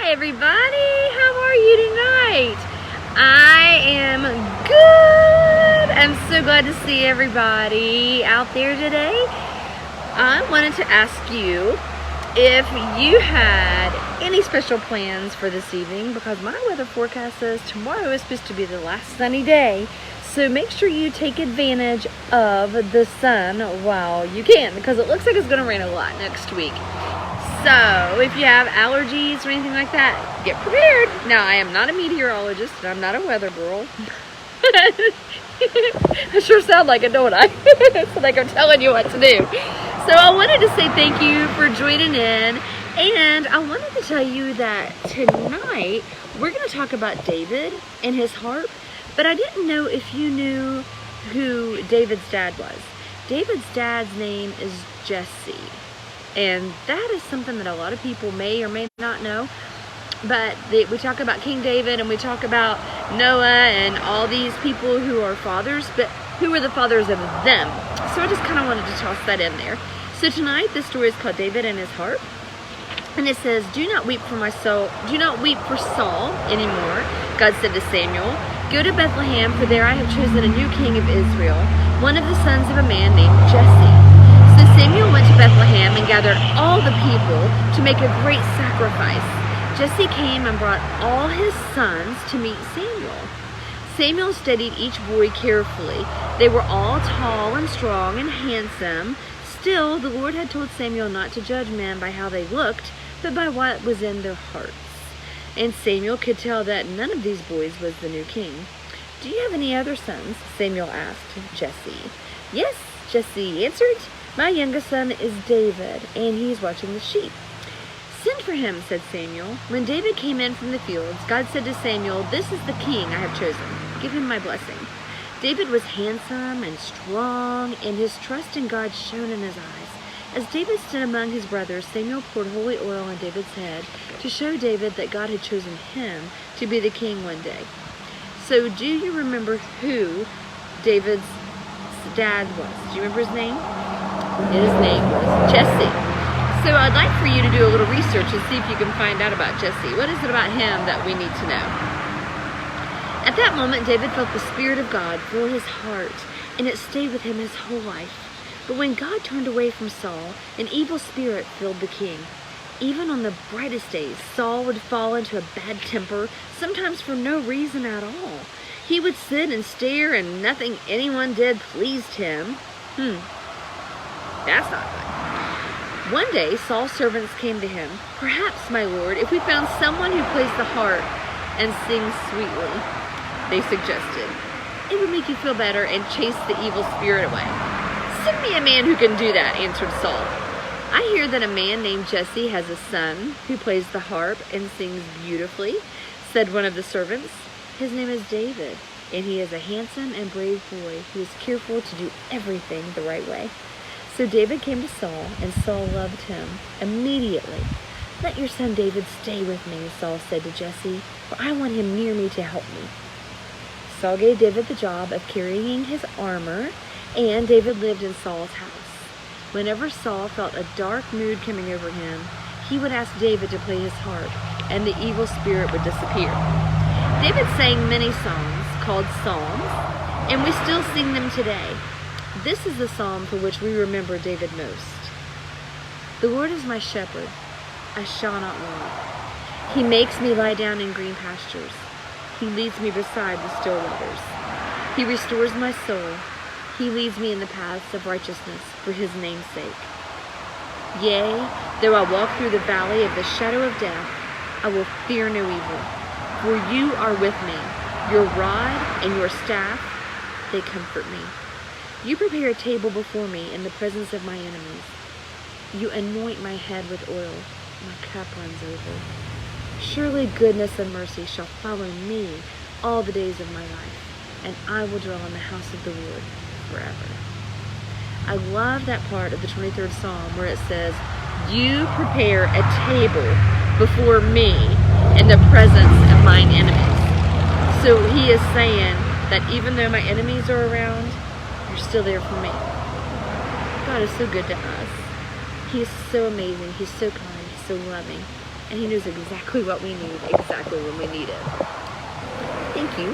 everybody. How are you tonight? I am good. I'm so glad to see everybody out there today. I wanted to ask you if you had any special plans for this evening, because my weather forecast says tomorrow is supposed to be the last sunny day. So make sure you take advantage of the sun while you can, because it looks like it's going to rain a lot next week. So if you have allergies or anything like that, get prepared. Now, I am not a meteorologist and I'm not a weather girl. I sure sound like it, don't I? It's like I'm telling you what to do. So I wanted to say thank you for joining in. And I wanted to tell you that tonight we're going to talk about David and his harp. But I didn't know if you knew who David's dad was. David's dad's name is Jesse. And that is something that a lot of people may or may not know. But we talk about King David and we talk about Noah and all these people who are fathers, but who are the fathers of them? So I just kind of wanted to toss that in there. So tonight, this story is called David and his harp. And it says, do not weep for Saul anymore, God said to Samuel. Go to Bethlehem, for there I have chosen a new king of Israel, one of the sons of a man named Jesse. So Samuel went to Bethlehem and gathered all the people to make a great sacrifice. Jesse came and brought all his sons to meet Samuel. Samuel studied each boy carefully. They were all tall and strong and handsome. Still, the Lord had told Samuel not to judge men by how they looked, but by what was in their hearts. And Samuel could tell that none of these boys was the new king. Do you have any other sons? Samuel asked Jesse. Yes, Jesse answered. My youngest son is David, and he's watching the sheep. Send for him, said Samuel. When David came in from the fields, God said to Samuel, this is the king I have chosen. Give him my blessing. David was handsome and strong, and his trust in God shone in his eyes. As David stood among his brothers, Samuel poured holy oil on David's head to show David that God had chosen him to be the king one day. So do you remember who David's dad was? Do you remember his name? His name was Jesse. So I'd like for you to do a little research and see if you can find out about Jesse. What is it about him that we need to know? At that moment, David felt the Spirit of God fill his heart, and it stayed with him his whole life. But when God turned away from Saul, an evil spirit filled the king. Even on the brightest days, Saul would fall into a bad temper, sometimes for no reason at all. He would sit and stare, and nothing anyone did pleased him. That's not good. One day, Saul's servants came to him. Perhaps, my lord, if we found someone who plays the harp and sings sweetly, they suggested, it would make you feel better and chase the evil spirit away. Send me a man who can do that, answered Saul. I hear that a man named Jesse has a son who plays the harp and sings beautifully, said one of the servants. His name is David, and he is a handsome and brave boy who is careful to do everything the right way. So David came to Saul, and Saul loved him immediately. Let your son David stay with me, Saul said to Jesse, for I want him near me to help me. Saul gave David the job of carrying his armor, and David lived in Saul's house. Whenever Saul felt a dark mood coming over him, he would ask David to play his harp, and the evil spirit would disappear. David sang many songs called Psalms, and we still sing them today. This is the psalm for which we remember David most. The Lord is my shepherd, I shall not want. He makes me lie down in green pastures. He leads me beside the still waters. He restores my soul. He leads me in the paths of righteousness for his name's sake. Yea, though I walk through the valley of the shadow of death, I will fear no evil. For you are with me. Your rod and your staff, they comfort me. You prepare a table before me in the presence of my enemies. You anoint my head with oil. My cup runs over. Surely goodness and mercy shall follow me all the days of my life, and I will dwell in the house of the Lord forever. I love that part of the 23rd Psalm where it says, you prepare a table before me in the presence of mine enemies. So he is saying that even though my enemies are around, you're still there for me. God is so good to us. He is so amazing. He's so kind. He's so loving. and He knows exactly what we need, exactly when we need it. Thank you.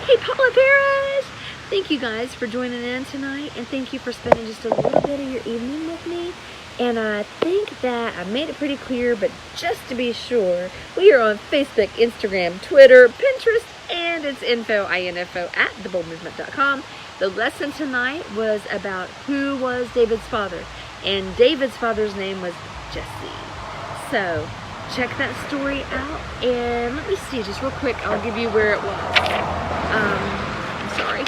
Hey, Paula Paris! Thank you guys for joining in tonight, and thank you for spending just a little bit of your evening with me. And I think that I made it pretty clear, but just to be sure, we are on Facebook, Instagram, Twitter, Pinterest, and it's info at theboldmovement.com. The lesson tonight was about who was David's father, and David's father's name was Jesse. So check that story out, and let me see, just real quick, I'll give you where it was. I'm sorry.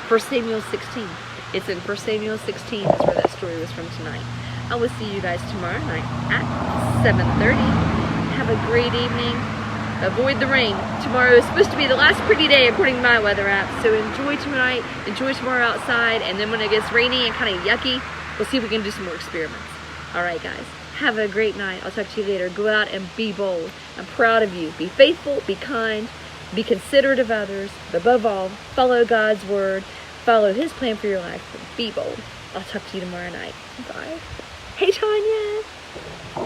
1 Samuel 16. It's in 1 Samuel 16. That's where that story was from tonight. I will see you guys tomorrow night at 7:30. Have a great evening. Avoid the rain. Tomorrow is supposed to be the last pretty day according to my weather app. So enjoy tonight, enjoy tomorrow outside, and then when it gets rainy and kind of yucky, we'll see if we can do some more experiments. Alright guys, have a great night. I'll talk to you later. Go out and be bold. I'm proud of you. Be faithful, be kind, be considerate of others, but above all, follow God's word, follow His plan for your life, and be bold. I'll talk to you tomorrow night. Bye. Hey Tanya!